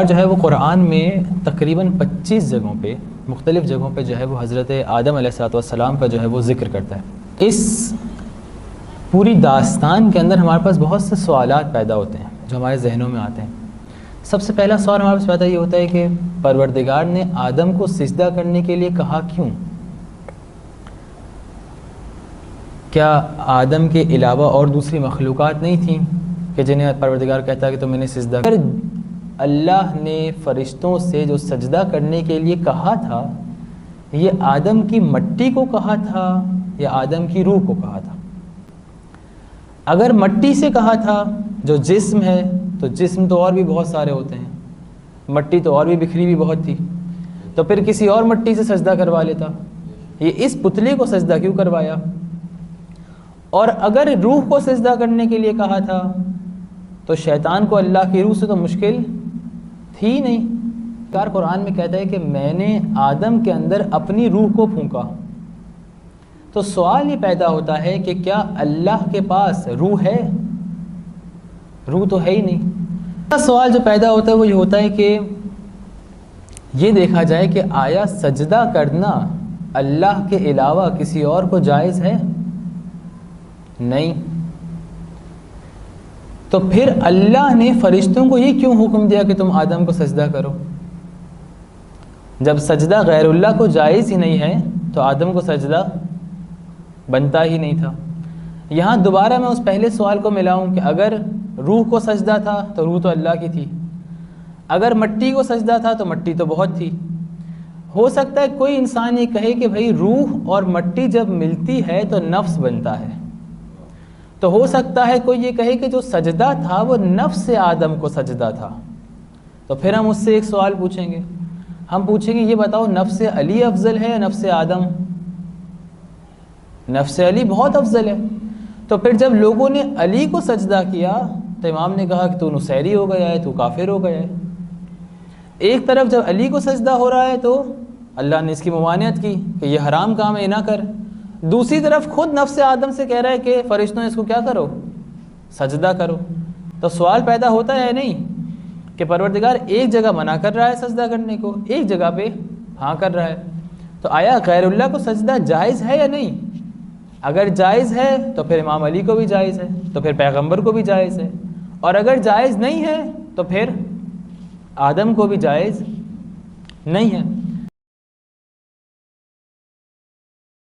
جو ہے وہ قرآن میں تقریباً 25 جگہوں پہ مختلف جگہوں پہ جو ہے وہ حضرت آدم علیہ السلام کا جو ہے وہ ذکر کرتا ہے۔ اس پوری داستان کے اندر ہمارے پاس بہت سے سوالات پیدا ہوتے ہیں جو ہمارے ذہنوں میں آتے ہیں۔ سب سے پہلا سوال ہمارے پاس پیدا یہ ہوتا ہے کہ پروردگار نے آدم کو سجدہ کرنے کے لیے کہا کیوں؟ کیا آدم کے علاوہ اور دوسری مخلوقات نہیں تھیں کہ جنہیں پروردگار کہتا ہے کہ تم نے سجدہ کر؟ اللہ نے فرشتوں سے جو سجدہ کرنے کے لیے کہا تھا یہ آدم کی مٹی کو کہا تھا یا آدم کی روح کو کہا تھا؟ اگر مٹی سے کہا تھا جو جسم ہے تو جسم تو اور بھی بہت سارے ہوتے ہیں، مٹی تو اور بھی بکھری بھی بہت تھی، تو پھر کسی اور مٹی سے سجدہ کروا لیتا، یہ اس پتلے کو سجدہ کیوں کروایا؟ اور اگر روح کو سجدہ کرنے کے لیے کہا تھا تو شیطان کو اللہ کی روح سے تو مشکل تھی نہیں۔ قرآن میں کہتا ہے کہ میں نے آدم کے اندر اپنی روح کو پھونکا، تو سوال یہ پیدا ہوتا ہے کہ کیا اللہ کے پاس روح ہے؟ روح تو ہے ہی نہیں۔ سوال جو پیدا ہوتا ہے وہ یہ ہوتا ہے کہ یہ دیکھا جائے کہ آیا سجدہ کرنا اللہ کے علاوہ کسی اور کو جائز ہے؟ نہیں۔ تو پھر اللہ نے فرشتوں کو یہ کیوں حکم دیا کہ تم آدم کو سجدہ کرو؟ جب سجدہ غیر اللہ کو جائز ہی نہیں ہے تو آدم کو سجدہ بنتا ہی نہیں تھا۔ یہاں دوبارہ میں اس پہلے سوال کو ملاؤں کہ اگر روح کو سجدہ تھا تو روح تو اللہ کی تھی، اگر مٹی کو سجدہ تھا تو مٹی تو بہت تھی۔ ہو سکتا ہے کوئی انسان یہ کہے کہ بھئی روح اور مٹی جب ملتی ہے تو نفس بنتا ہے، تو ہو سکتا ہے کوئی یہ کہے کہ جو سجدہ تھا وہ نفس آدم کو سجدہ تھا۔ تو پھر ہم اس سے ایک سوال پوچھیں گے، ہم پوچھیں گے یہ بتاؤ نفس علی افضل ہے یا نفس آدم؟ نفس علی بہت افضل ہے۔ تو پھر جب لوگوں نے علی کو سجدہ کیا تو امام نے کہا کہ تو نصیری ہو گیا ہے، تو کافر ہو گیا ہے۔ ایک طرف جب علی کو سجدہ ہو رہا ہے تو اللہ نے اس کی ممانعت کی کہ یہ حرام کام ہے، نہ کر۔ دوسری طرف خود نفس آدم سے کہہ رہا ہے کہ فرشتوں اس کو کیا کرو؟ سجدہ کرو۔ تو سوال پیدا ہوتا ہے نہیں کہ پروردگار ایک جگہ منع کر رہا ہے سجدہ کرنے کو، ایک جگہ پہ ہاں کر رہا ہے، تو آیا غیر اللہ کو سجدہ جائز ہے یا نہیں؟ اگر جائز ہے تو پھر امام علی کو بھی جائز ہے، تو پھر پیغمبر کو بھی جائز ہے، اور اگر جائز نہیں ہے تو پھر آدم کو بھی جائز نہیں ہے۔